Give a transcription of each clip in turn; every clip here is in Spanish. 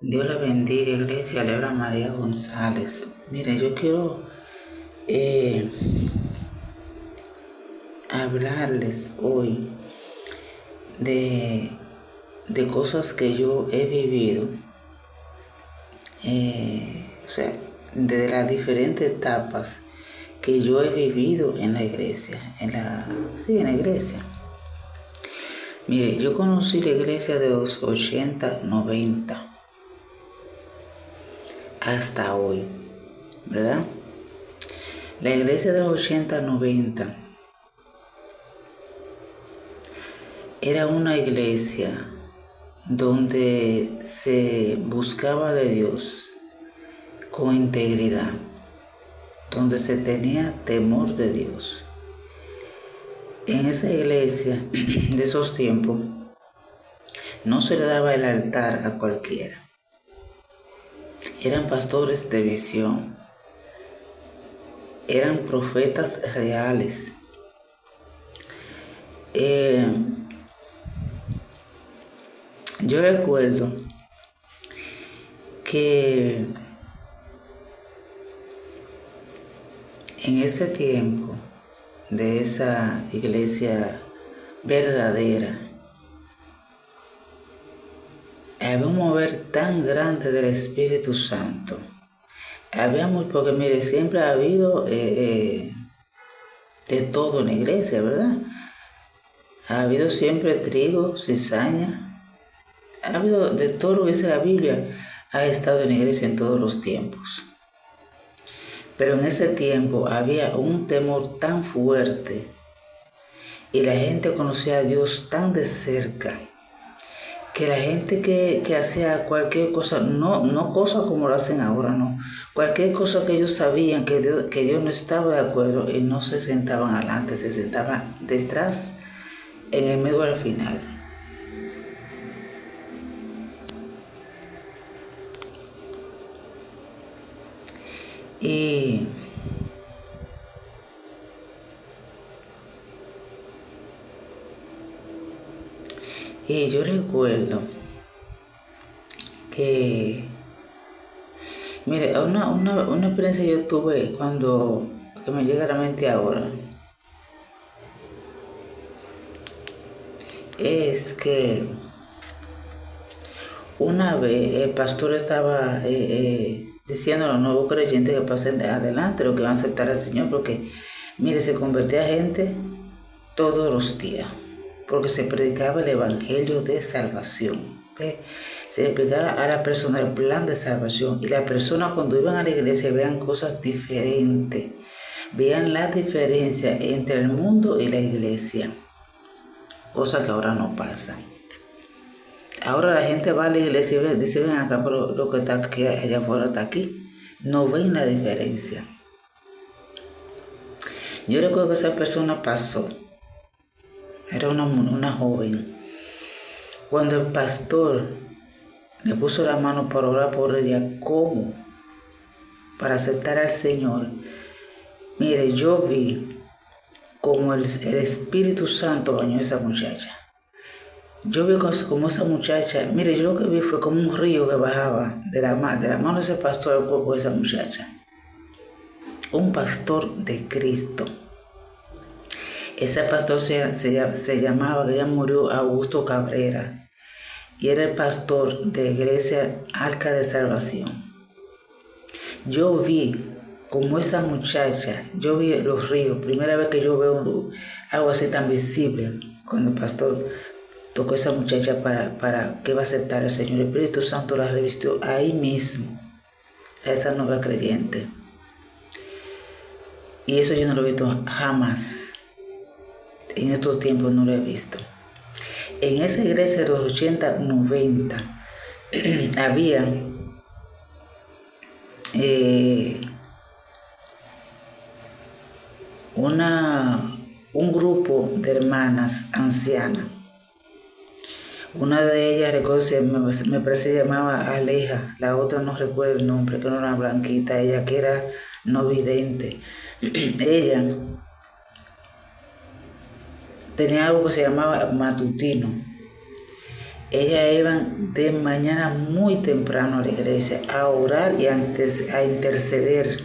Dios la bendiga, iglesia. Le habla María González. Mire, yo quiero eh, hablarles hoy de, de cosas que yo he vivido, o sea, de las diferentes etapas que yo he vivido en la iglesia, en la iglesia. Mire, yo conocí la iglesia de los 80, 90 hasta hoy, ¿verdad? La iglesia de los 80, 90 era una iglesia donde se buscaba de Dios con integridad, donde se tenía temor de Dios. En esa iglesia de esos tiempos no se le daba el altar a cualquiera. Eran pastores de visión, eran profetas reales. Yo recuerdo que en ese tiempo de esa iglesia verdadera, había un mover tan grande del Espíritu Santo. Porque mire, siempre ha habido de todo en la iglesia, ¿verdad? Ha habido siempre trigo, cizaña, ha habido de todo lo que dice la Biblia, ha estado en la iglesia en todos los tiempos. Pero en ese tiempo había un temor tan fuerte y la gente conocía a Dios tan de cerca que la gente que hacía cualquier cosa, no cosas como lo hacen ahora, no, cualquier cosa que ellos sabían que Dios no estaba de acuerdo y no se sentaban adelante, se sentaban detrás, en el medio al final. Y yo recuerdo que, mire, una experiencia yo tuve que me llega a la mente ahora, es que una vez el pastor estaba diciendo a los nuevos creyentes que pasen adelante, lo que van a aceptar al Señor, porque, mire, se convertía gente todos los días, porque se predicaba el evangelio de salvación. ¿Ve? Se explicaba a la persona el plan de salvación, y las personas cuando iban a la iglesia veían cosas diferentes, veían la diferencia entre el mundo y la iglesia, cosa que ahora no pasa. Ahora la gente va a la iglesia y dice, ven acá, pero lo que está aquí, allá afuera está aquí. No ven la diferencia. Yo recuerdo que esa persona pasó, era una joven. Cuando el pastor le puso la mano para orar por ella, ¿cómo? Para aceptar al Señor. Mire, yo vi como el Espíritu Santo bañó a esa muchacha. Yo vi como esa muchacha, mire, yo lo que vi fue como un río que bajaba de la mano de ese pastor al cuerpo de esa muchacha. Un pastor de Cristo. Ese pastor se llamaba, que ya murió, Augusto Cabrera, y era el pastor de Iglesia Arca de Salvación. Yo vi como esa muchacha, yo vi los ríos, primera vez que yo veo algo así tan visible, cuando el pastor tocó a esa muchacha para que va a aceptar al Señor. El Espíritu Santo la revistió ahí mismo, a esa nueva creyente. Y eso yo no lo he visto jamás. En estos tiempos no lo he visto. En esa iglesia de los 80, 90, había un grupo de hermanas ancianas. Una de ellas, recuerdo, me parece que se llamaba Aleja, la otra no recuerdo el nombre, que no era una blanquita, ella que era no vidente. Ella tenía algo que se llamaba matutino. Ellas iban de mañana muy temprano a la iglesia a orar y a interceder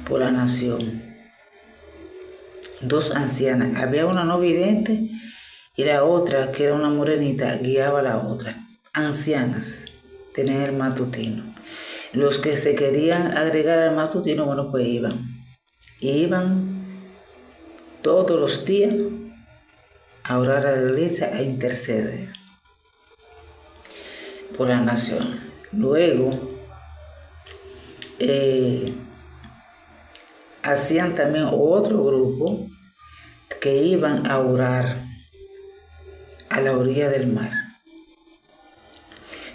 por la nación. Dos ancianas, había una no vidente y la otra, que era una morenita, guiaba a la otra. Ancianas, tenían el matutino. Los que se querían agregar al matutino, bueno, pues iban. Iban todos los días a orar a la iglesia, a interceder por la nación. Luego, hacían también otro grupo que iban a orar a la orilla del mar.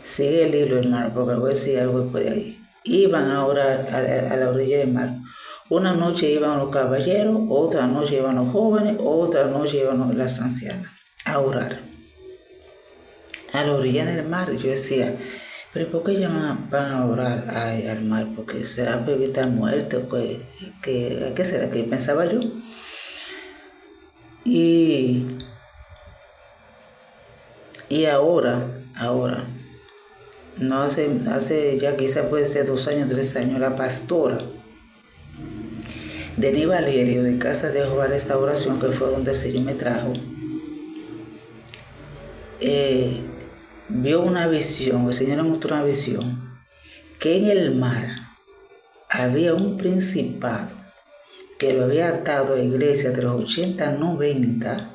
Sigue el hilo, hermano, porque voy a decir algo después de ahí. Iban a orar a la orilla del mar. Una noche iban los caballeros, otra noche iban los jóvenes, otra noche iban las ancianas a orar a la orilla del mar. Yo decía, pero ¿por qué ellas van a orar al mar? Porque será para evitar muerte o ¿qué será que pensaba yo? Y ahora, no hace ya quizás puede ser 2 años, 3 años, la pastora Denis Valerio de Casa de Jehová Restauración, que fue donde el Señor me trajo, vio una visión, el Señor le mostró una visión, que en el mar había un principado que lo había atado a la iglesia de los 80, 90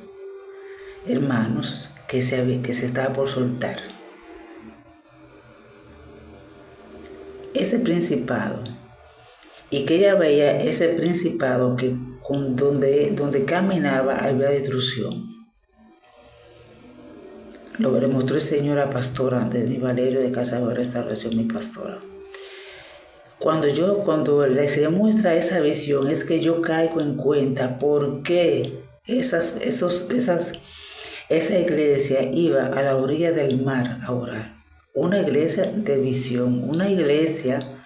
hermanos que se estaba por soltar. Ese principado, y que ella veía ese principado que donde caminaba había destrucción. Lo le mostró el Señor a pastora Denis Valerio de Casa de Restauración, mi pastora. Cuando el Señor muestra esa visión, es que yo caigo en cuenta por qué esa iglesia iba a la orilla del mar a orar. Una iglesia de visión, una iglesia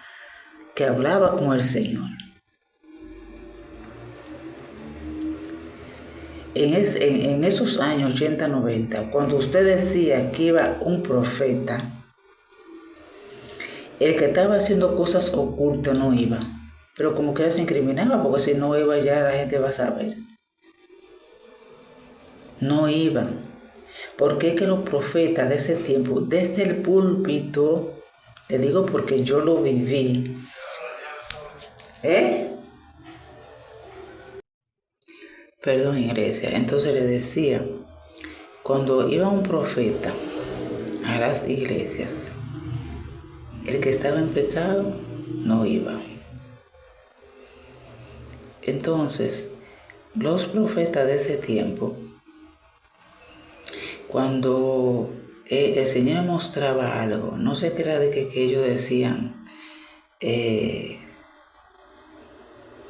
que hablaba con el Señor. En esos años 80, 90, cuando usted decía que iba un profeta, el que estaba haciendo cosas ocultas no iba, pero como que se incriminaba, porque si no iba ya la gente va a saber. No iban, porque es que los profetas de ese tiempo, desde el púlpito, le digo porque yo lo viví, Perdón, iglesia. Entonces le decía, cuando iba un profeta a las iglesias, el que estaba en pecado no iba. Entonces, los profetas de ese tiempo, cuando el Señor mostraba algo, no sé qué era de que ellos decían,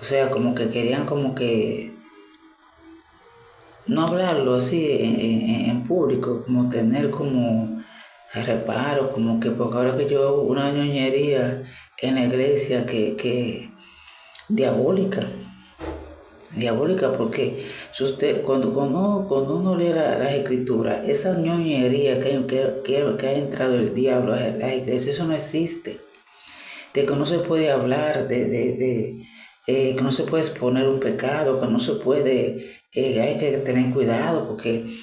o sea, como que querían como que no hablarlo así en público, como tener como reparo, como que porque ahora que yo hago una ñoñería en la iglesia que diabólica, porque si usted, cuando uno lee las escrituras, esa ñoñería que ha entrado el diablo a las iglesias, eso no existe. De que no se puede hablar, que no se puede exponer un pecado, que no se puede, hay que tener cuidado porque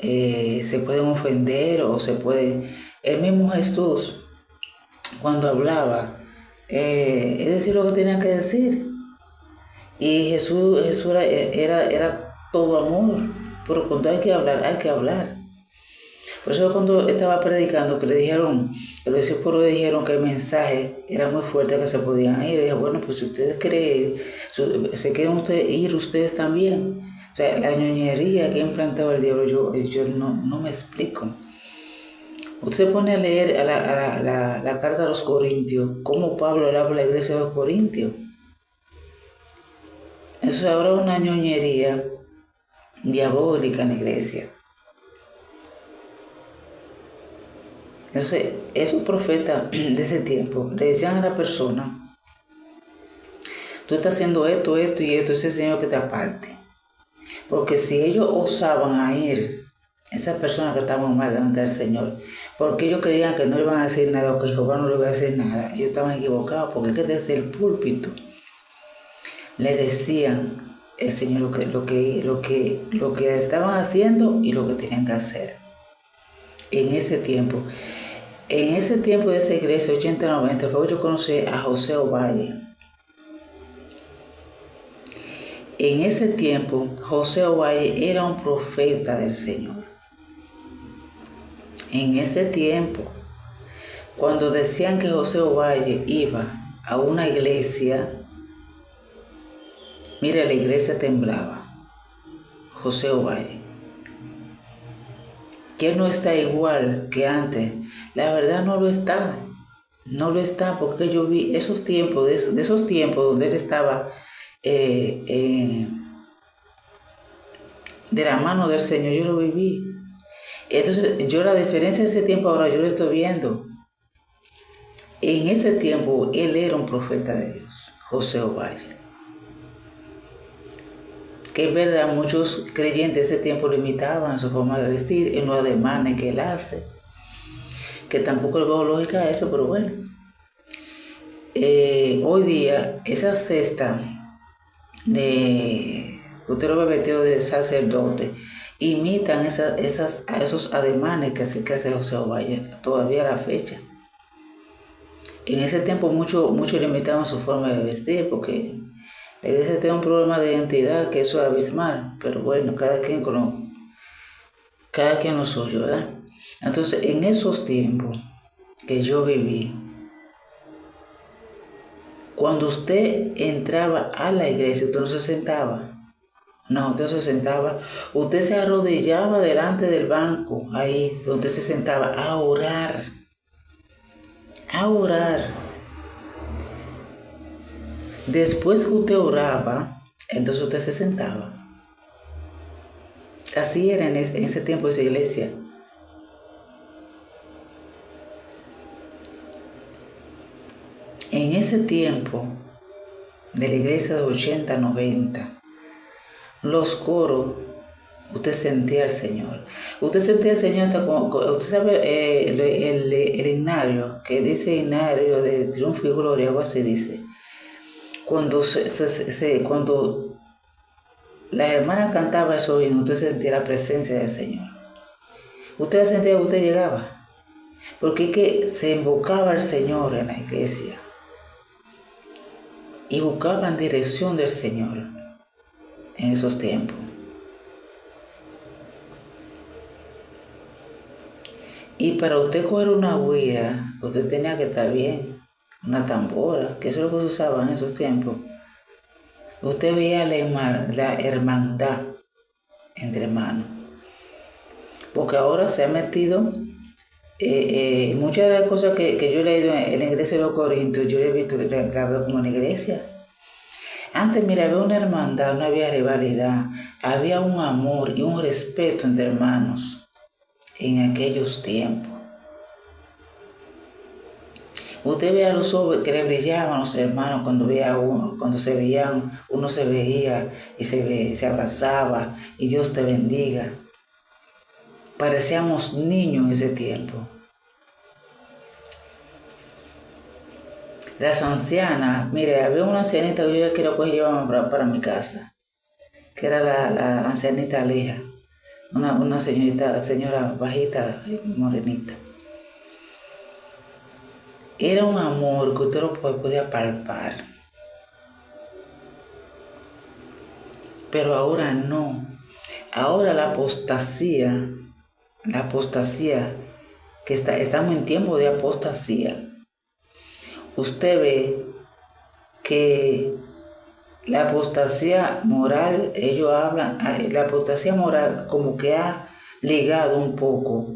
se pueden ofender o se puede. El mismo Jesús, cuando hablaba, es decir lo que tenía que decir. Y Jesús era todo amor, pero cuando hay que hablar. Por eso cuando estaba predicando, que le dijeron, que los discípulos dijeron que el mensaje era muy fuerte, que se podían ir. Y dije, bueno, pues si ustedes quieren ir, se quieren ir ustedes también. O sea, la ñoñería que ha implantado el diablo, yo no me explico. Usted se pone a leer la carta a los Corintios, cómo Pablo le habla a la iglesia de los Corintios. Eso es ahora una ñoñería diabólica en la iglesia. Entonces, esos profetas de ese tiempo le decían a la persona, tú estás haciendo esto y esto, ese Señor que te aparte. Porque si ellos osaban a ir esas personas que estaban mal delante del Señor, porque ellos creían que no le iban a decir nada o que Jehová no le iba a decir nada. Ellos estaban equivocados, porque es que desde el púlpito le decían el Señor lo que estaban haciendo y lo que tenían que hacer. En ese tiempo de esa iglesia 80-90 fue que yo conocí a José Ovalle. En ese tiempo, José Ovalle era un profeta del Señor. En ese tiempo, cuando decían que José Ovalle iba a una iglesia, mira, la iglesia temblaba. José Ovalle. Que no está igual que antes. La verdad no lo está. No lo está, porque yo vi esos tiempos, de esos tiempos donde él estaba de la mano del Señor, yo lo viví. Entonces, yo la diferencia de ese tiempo ahora, yo lo estoy viendo. En ese tiempo, él era un profeta de Dios, José Ovalle. Que es verdad, muchos creyentes de ese tiempo lo imitaban en su forma de vestir, en los ademanes que él hace. Que tampoco le veo lógica a eso, pero bueno. Hoy día, esa cesta de usted lo ve vestido de sacerdote, imitan a esos ademanes que hace José Ovalle todavía a la fecha. En ese tiempo muchos le imitaban su forma de vestir, porque la iglesia tiene un problema de identidad que eso es abismal, pero bueno, cada quien lo suyo, ¿verdad? Entonces, en esos tiempos que yo viví, cuando usted entraba a la iglesia, usted no se sentaba. No, usted se sentaba, usted se arrodillaba delante del banco, ahí donde se sentaba, a orar. A orar. Después que usted oraba, entonces usted se sentaba. Así era en ese tiempo de esa iglesia. En ese tiempo de la iglesia de 80-90, los coros, usted sentía al Señor. Usted sentía al Señor hasta usted sabe el himnario, que dice himnario de triunfo y gloria, algo así dice. Cuando cuando la hermana cantaba eso y usted sentía la presencia del Señor. Usted sentía que usted llegaba. Porque es que se invocaba al Señor en la iglesia. Y buscaban dirección del Señor en esos tiempos. Y para usted coger una huira, usted tenía que estar bien. Una tambora, que eso es lo que se usaba en esos tiempos. Usted veía la hermandad entre hermanos. Porque ahora se ha metido muchas de las cosas que yo he leído en la iglesia de los Corintios, yo he visto que la veo como en la iglesia. Antes, mira, había una hermandad, no había rivalidad, había un amor y un respeto entre hermanos en aquellos tiempos. Usted ve a los ojos que le brillaban a los hermanos cuando se veían, uno se veía y se abrazaba y Dios te bendiga. Parecíamos niños en ese tiempo. Las ancianas, mire, había una ancianita que yo ya quiero pues llevar para mi casa, que era la ancianita Aleja, una señora bajita, morenita. Era un amor que usted lo podía palpar. Pero ahora no. Ahora la apostasía, que estamos en tiempo de apostasía. Usted ve que la apostasía moral, ellos hablan, la apostasía moral como que ha ligado un poco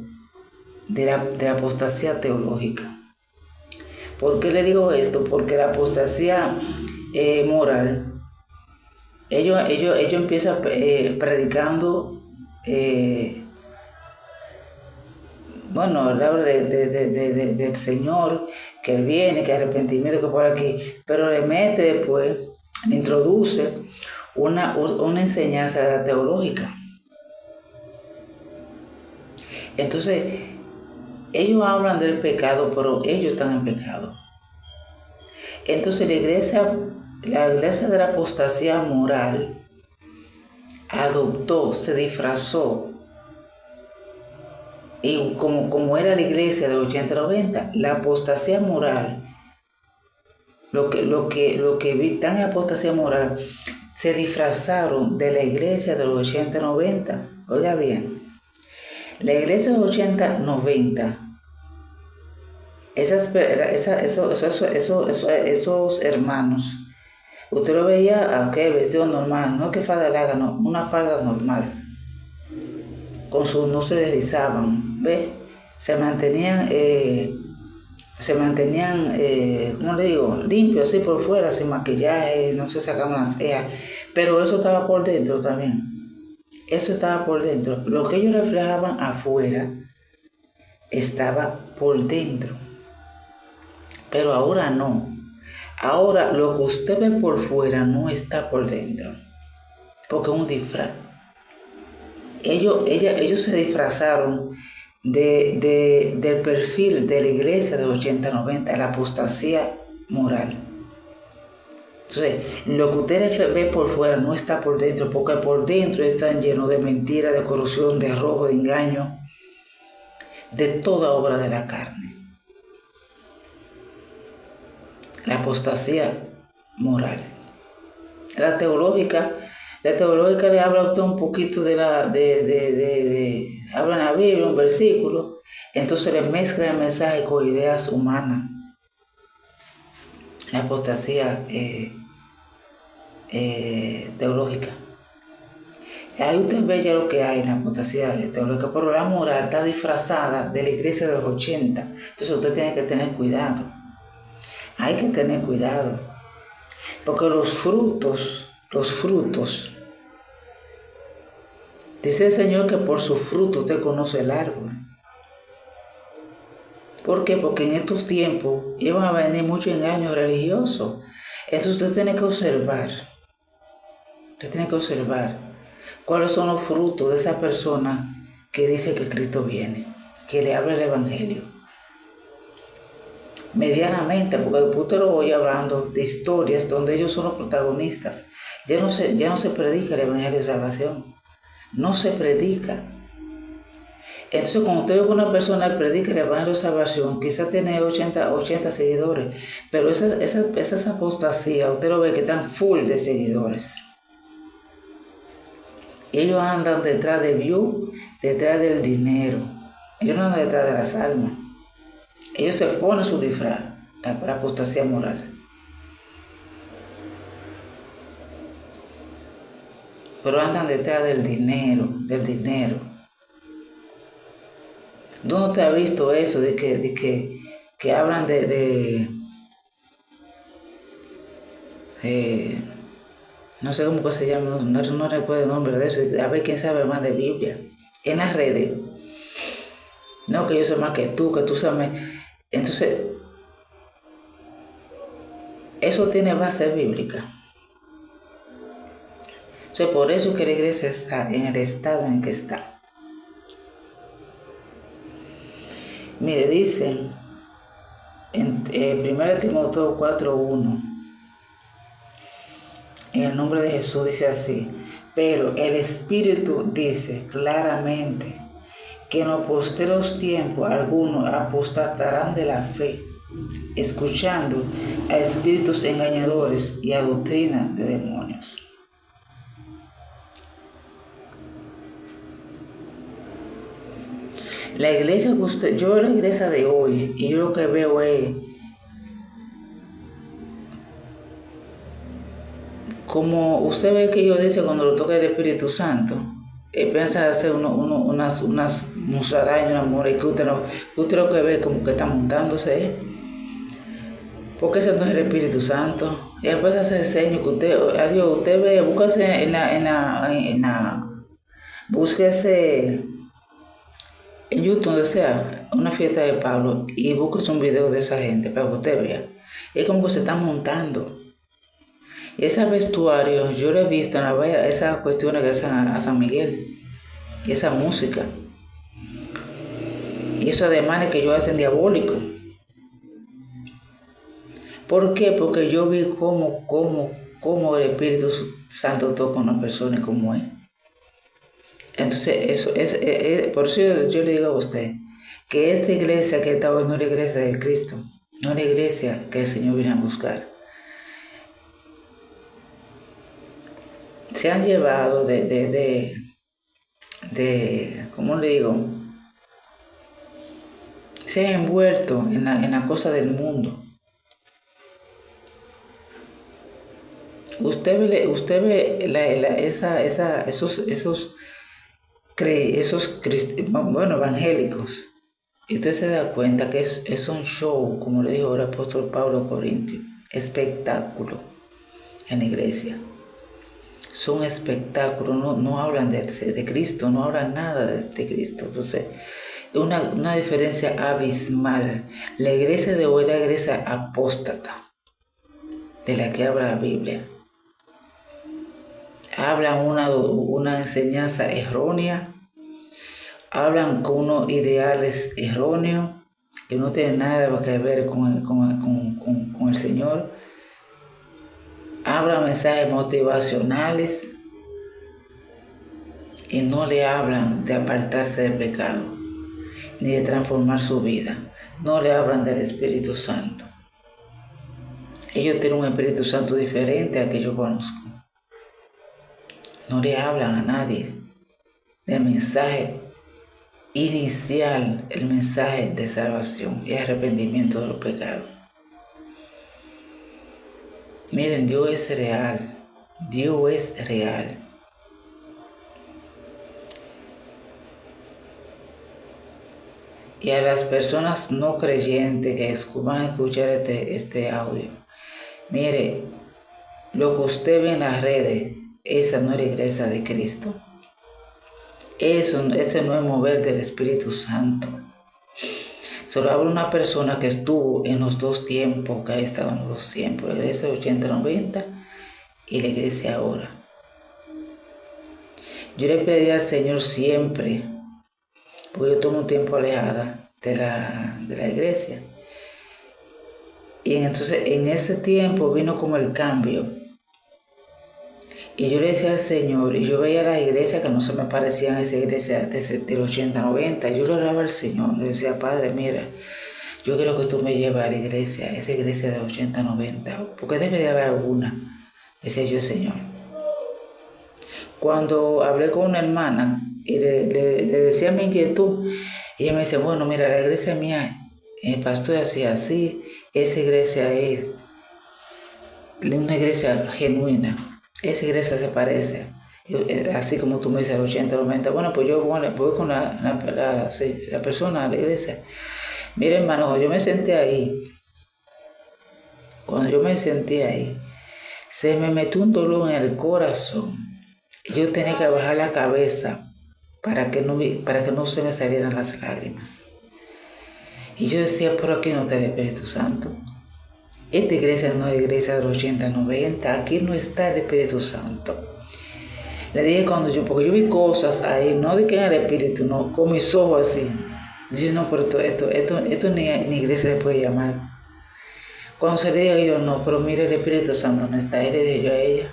de la apostasía teológica. ¿Por qué le digo esto? Porque la apostasía moral, ellos empiezan predicando, habla del Señor, que Él viene, que arrepentimiento, que por aquí, pero le mete después, le introduce una enseñanza teológica. Entonces, ellos hablan del pecado, pero ellos están en pecado. Entonces, la iglesia de la apostasía moral adoptó, se disfrazó, y como era la iglesia de 80-90, la apostasía moral, lo que vi tan en apostasía moral, se disfrazaron de la iglesia de los 80-90. Oiga bien, la iglesia de los 80-90, esos hermanos, usted lo veía, vestido normal, no que falda larga, no, una falda normal. No se deslizaban, ¿ves? Se mantenían, ¿cómo le digo? Limpios, así por fuera, sin maquillaje, no se sacaban las cejas, pero eso estaba por dentro también. Eso estaba por dentro. Lo que ellos reflejaban afuera estaba por dentro. Pero ahora no. Ahora lo que usted ve por fuera no está por dentro, porque es un disfraz. Ellos se disfrazaron del perfil de la iglesia de 80-90, la apostasía moral. Entonces, lo que ustedes ven por fuera no está por dentro, porque por dentro están llenos de mentira, de corrupción, de robo, de engaño, de toda obra de la carne. La apostasía moral. La teológica le habla a usted un poquito habla en la Biblia, un versículo, entonces le mezcla el mensaje con ideas humanas. La apostasía teológica. Ahí usted ve ya lo que hay en la apostasía teológica, pero la moral está disfrazada de la iglesia de los 80. Entonces usted tiene que tener cuidado. Hay que tener cuidado. Porque los frutos, dice el Señor que por sus frutos usted conoce el árbol. ¿Por qué? Porque en estos tiempos iban a venir muchos engaños religiosos. Entonces usted tiene que observar. Cuáles son los frutos de esa persona que dice que Cristo viene, que le habla el Evangelio. Medianamente, porque usted lo oye hablando de historias donde ellos son los protagonistas. Ya no se predica el Evangelio de salvación. No se predica. Entonces, cuando usted ve que una persona predica el Evangelio de salvación, quizás tiene 80 seguidores, pero esas apostasías, usted lo ve que están full de seguidores. Ellos andan detrás de views, detrás del dinero. Ellos no andan detrás de las almas. Ellos se ponen su disfraz, la apostasía moral. Pero andan detrás del dinero. ¿Dónde te ha visto eso de que hablan no sé cómo se llama, no recuerdo el nombre de eso, a ver quién sabe más de Biblia, en las redes? No, que yo sé más que tú sabes. Entonces, eso tiene base bíblica. Entonces, por eso que la iglesia está en el estado en el que está. Mire, dice en 1 Timoteo 4:1, en el nombre de Jesús dice así: pero el Espíritu dice claramente que en los posteros tiempos algunos apostatarán de la fe, escuchando a espíritus engañadores y a doctrina de demonios. La iglesia que yo veo la iglesia de hoy y yo lo que veo es como usted ve que ellos dicen cuando lo toca el Espíritu Santo, piensa hacer unas musarañas, unas mujeres, que usted lo que ve como que está montándose, porque ese no es el Espíritu Santo. Y después hace el seño que usted ve, búsquese búsquese en YouTube, donde sea, una fiesta de Pablo, y búsquese un video de esa gente para que usted vea. Es como que se están montando. Y ese vestuario, yo lo he visto en esas cuestiones que hacen a San Miguel, y esa música. Y esos ademanes que ellos hacen diabólicos. ¿Por qué? Porque yo vi cómo el Espíritu Santo toca a una persona como él. Entonces, eso es por eso yo le digo a usted que esta iglesia que está hoy no es la iglesia de Cristo, no es la iglesia que el Señor viene a buscar. Se han llevado ¿cómo le digo? Se han envuelto en la cosa del mundo. Usted ve esos evangélicos, y usted se da cuenta que es un show, como le dijo el apóstol Pablo a Corintios, espectáculo en la iglesia. Son espectáculos, no hablan de Cristo, no hablan nada de Cristo. Entonces, una diferencia abismal. La iglesia de hoy es la iglesia apóstata, de la que habla la Biblia. Hablan una enseñanza errónea, hablan con unos ideales erróneos que no tienen nada que ver con el Señor. Hablan mensajes motivacionales y no le hablan de apartarse del pecado ni de transformar su vida. No le hablan del Espíritu Santo. Ellos tienen un Espíritu Santo diferente al que yo conozco. No le hablan a nadie del mensaje inicial, el mensaje de salvación y arrepentimiento de los pecados. Miren, Dios es real. Dios es real. Y a las personas no creyentes que van a escuchar este audio, mire, lo que usted ve en las redes, esa no es la iglesia de Cristo. Ese no es mover del Espíritu Santo. Solo habla una persona que estuvo en los dos tiempos, que ha estado en los dos tiempos, la iglesia de 80-90 y la iglesia ahora. Yo le pedí al Señor siempre, porque yo tomo un tiempo alejada de la iglesia. Y entonces en ese tiempo vino como el cambio. Y yo le decía al Señor, y yo veía las iglesias que no se me parecían a esa iglesia del 80-90. Yo le oraba al Señor, le decía, Padre, mira, yo quiero que tú me lleves a la iglesia, esa iglesia de 80-90, porque debe de haber alguna, decía yo al Señor. Cuando hablé con una hermana y le decía mi inquietud, ella me dice, bueno, mira, la iglesia mía, el pastor hacía así, esa iglesia es una iglesia genuina. Esa iglesia se parece, así como tú me dices, al 80-90. Bueno, pues yo voy con la persona a la iglesia. Mira, hermano, yo me senté ahí. Cuando yo me senté ahí, se me metió un dolor en el corazón. Yo tenía que bajar la cabeza para que no se me salieran las lágrimas. Y yo decía, por aquí no está el Espíritu Santo. Esta iglesia no es iglesia del 80-90, aquí no está el Espíritu Santo. Le dije porque yo vi cosas ahí, no de que era el Espíritu, no, con mis ojos así. Dije, no, pero esto ni iglesia se puede llamar. Cuando se le dije yo, no, pero mire, el Espíritu Santo no está ahí, le dije yo a ella.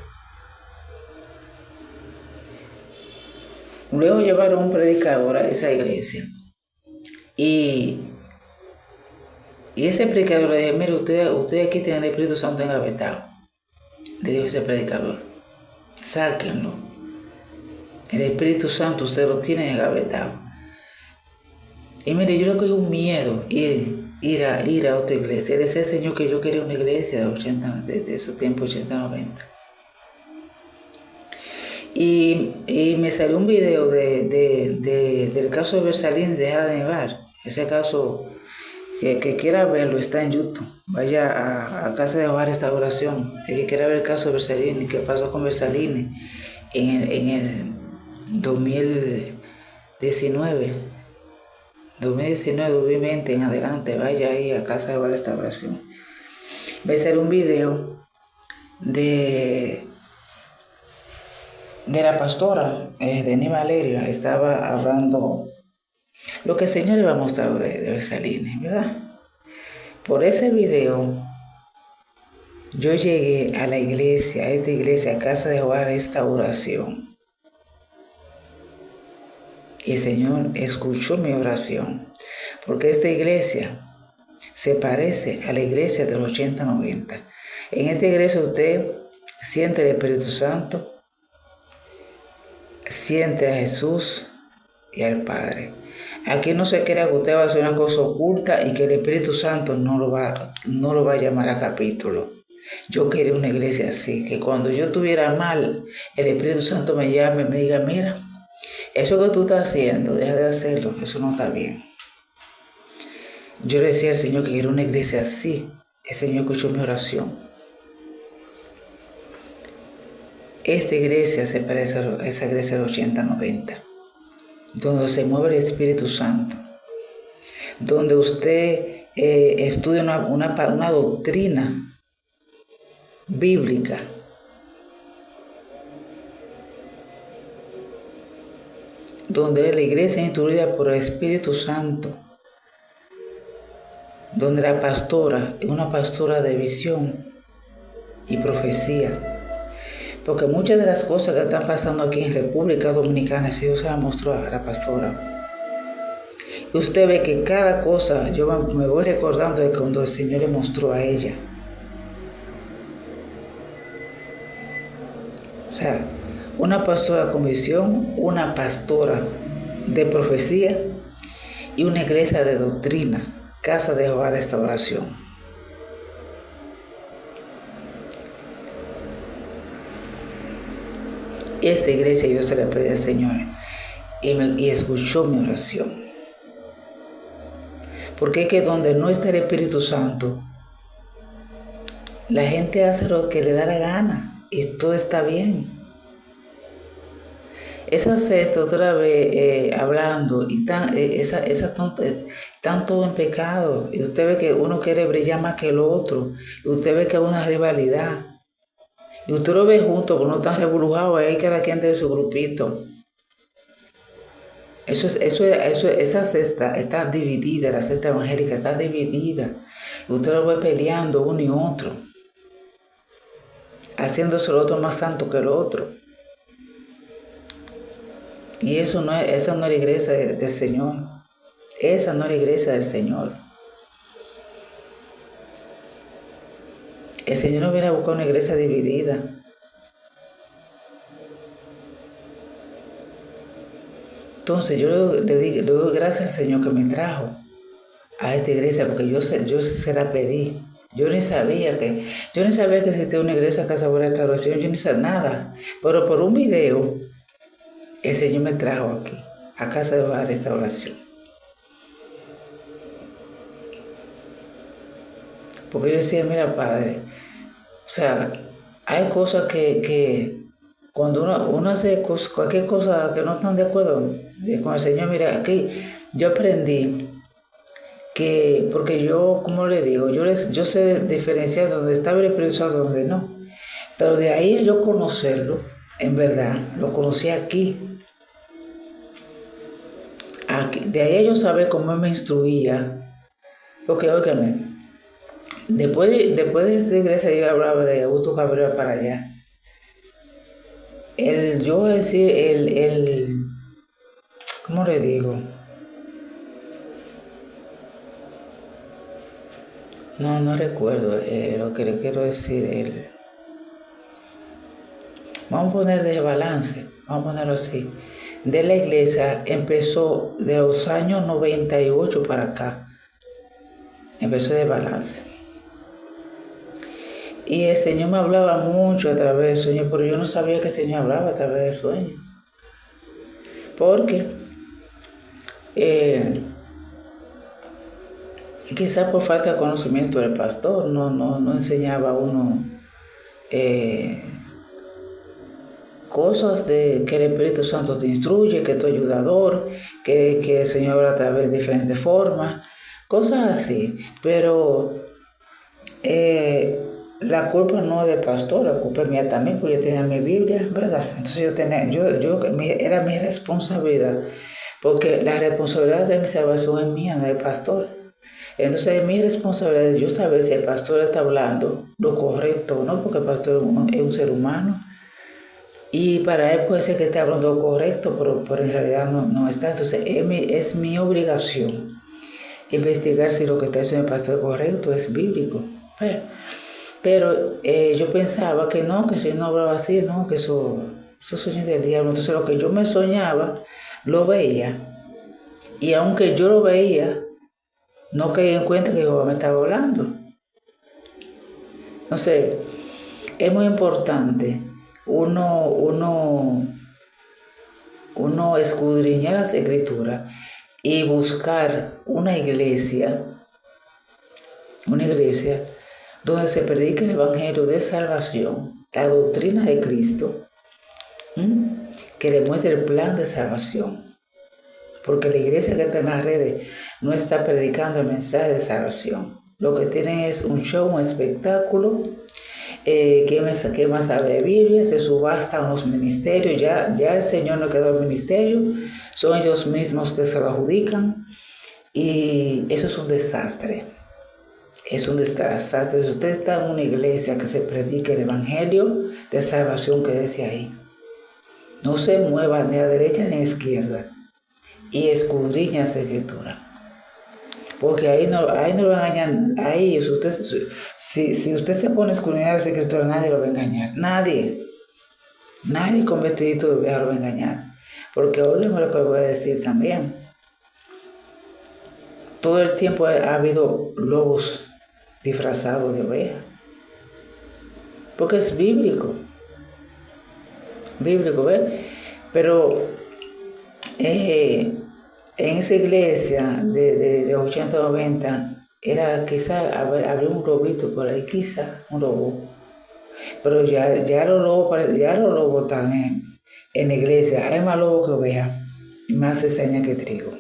Luego llevaron un predicador a esa iglesia. Y ese predicador le dije, mire, usted aquí tiene el Espíritu Santo engavetado. Le dijo ese predicador, sáquenlo. El Espíritu Santo usted lo tiene engavetado. Y mire, yo le cogí un miedo ir a otra iglesia. Le decía al Señor que yo quería una iglesia de esos tiempos 80-90. Y me salió un video del caso de Bersalini, Deja de Nevar. Ese caso, que quiera verlo, está en YouTube. Vaya a Casa de Hogar Restauración. El que quiera ver el caso de Bersalini, qué pasó con Bersalini en el 2019, 2020 en adelante, vaya ahí a Casa de Hogar Restauración. Va a ser un video de la pastora Denis Valeria. Estaba hablando Lo que el Señor le va a mostrar de Besalines, ¿verdad? Por ese video, yo llegué a la iglesia, a esta iglesia, Casa de Jehová Restauración. Y el Señor escuchó mi oración, porque esta iglesia se parece a la iglesia del 80-90. En esta iglesia usted siente el Espíritu Santo, siente a Jesús y al Padre. Aquí no se crea que usted va a hacer una cosa oculta y que el Espíritu Santo no lo va a llamar a capítulo. Yo quería una iglesia así, que cuando yo estuviera mal, el Espíritu Santo me llame y me diga, mira, eso que tú estás haciendo, deja de hacerlo, eso no está bien. Yo le decía al Señor que quiero una iglesia así. El Señor escuchó mi oración. Esta iglesia se parece a esa iglesia del 80-90, donde se mueve el Espíritu Santo, donde usted estudia una doctrina bíblica, donde la iglesia es instruida por el Espíritu Santo, donde la pastora es una pastora de visión y profecía. Porque muchas de las cosas que están pasando aquí en República Dominicana, Dios se las mostró a la pastora. Y usted ve que cada cosa, yo me voy recordando de cuando el Señor le mostró a ella. O sea, una pastora con visión, una pastora de profecía y una iglesia de doctrina, Casa de Jehová Restauración. Esa iglesia yo se la pedí al Señor y escuchó mi oración. Porque es que donde no está el Espíritu Santo, la gente hace lo que le da la gana y todo está bien. Esa sexta otra vez hablando y están todo en pecado. Y usted ve que uno quiere brillar más que el otro. Y usted ve que hay una rivalidad. Y usted lo ve juntos, pero no están revolujados, ahí cada quien de su grupito. Esa secta está dividida, la secta evangélica está dividida. Y usted lo ve peleando uno y otro, haciéndose el otro más santo que el otro. Y esa no es la iglesia del Señor. Esa no es la iglesia del Señor. El Señor no viene a buscar una iglesia dividida. Entonces yo le doy gracias al Señor que me trajo a esta iglesia, porque yo se la pedí. Yo ni sabía que existía una iglesia Casa de Restauración, yo ni sabía nada. Pero por un video, el Señor me trajo aquí, a Casa de Restauración. Porque yo decía, mira, Padre, o sea, hay cosas que cuando uno hace cualquier cosa que no están de acuerdo con el Señor, mira, aquí yo aprendí que, porque yo, como le digo, yo sé diferenciar dónde estaba el Espíritu Santo y dónde no. Pero de ahí a yo conocerlo, en verdad, lo conocí aquí. De ahí a yo saber cómo me instruía. Porque, óigame, después de esa iglesia yo hablaba de Augusto Cabrera para allá. Yo voy a decir, ¿cómo le digo? No recuerdo lo que le quiero decir. Vamos a poner de balance, vamos a ponerlo así. De la iglesia empezó de los años 98 para acá. Empezó de balance. Y el Señor me hablaba mucho a través del sueño, pero yo no sabía que el Señor hablaba a través del sueño. Porque quizás por falta de conocimiento del pastor, no enseñaba a uno cosas de que el Espíritu Santo te instruye, que es tu ayudador, que el Señor habla a través de diferentes formas, cosas así. Pero la culpa no es del pastor, la culpa es mía también, porque yo tenía mi Biblia, ¿verdad? Entonces era mi responsabilidad porque la responsabilidad de mi salvación es mía, no del pastor. Entonces, mi responsabilidad es yo saber si el pastor está hablando lo correcto o no, porque el pastor es un ser humano. Y para él puede ser que esté hablando lo correcto, pero en realidad no está. Entonces, es mi obligación investigar si lo que está haciendo el pastor es correcto, es bíblico. Pero yo pensaba que no, que si no hablaba así, no, que eso sueños del diablo. Entonces, lo que yo me soñaba, lo veía. Y aunque yo lo veía, no caí en cuenta que Jehová me estaba hablando. Entonces, es muy importante uno escudriñar las escrituras y buscar una iglesia donde se predique el evangelio de salvación, la doctrina de Cristo, que le muestre el plan de salvación. Porque la iglesia que está en las redes no está predicando el mensaje de salvación. Lo que tiene es un show, un espectáculo. ¿Quién más sabe de Biblia? Se subastan los ministerios. Ya el Señor no quedó el ministerio. Son ellos mismos que se lo adjudican. Y eso es un desastre. Es un desastre. Si usted está en una iglesia que se predique el evangelio de salvación que dice ahí, no se mueva ni a derecha ni a izquierda. Y escudriña esa escritura. Porque ahí no lo van a engañar. Ahí, si usted se pone a escudriñar esa escritura, nadie lo va a engañar. Nadie con vestidito de oveja lo va a engañar. Porque óigame lo que voy a decir también. Todo el tiempo ha habido lobos disfrazados de oveja. Porque es bíblico. Bíblico, ¿ves? Pero en esa iglesia de 80 o 90 era quizá habría un lobito por ahí, quizá un lobo. Pero ya los lobos están en la iglesia. Hay más lobos que ovejas y más cizaña que trigo.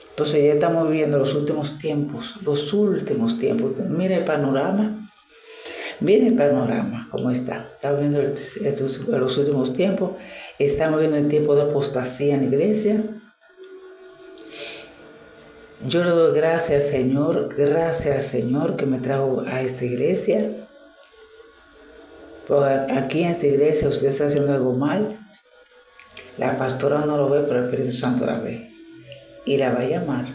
Entonces ya estamos viviendo los últimos tiempos. Mire el panorama. Mire el panorama, cómo está. Estamos viendo los últimos tiempos. Estamos viendo el tiempo de apostasía en la iglesia. Yo le doy gracias al Señor que me trajo a esta iglesia. Porque aquí en esta iglesia usted está haciendo algo mal. La pastora no lo ve, pero el Espíritu Santo la ve. Y la va a llamar.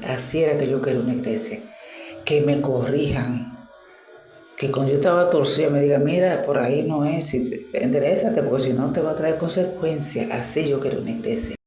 Así era que yo quería una iglesia. Que me corrijan. Que cuando yo estaba torcida me diga, mira, por ahí no es, enderezate, porque si no te va a traer consecuencias. Así yo quiero una iglesia.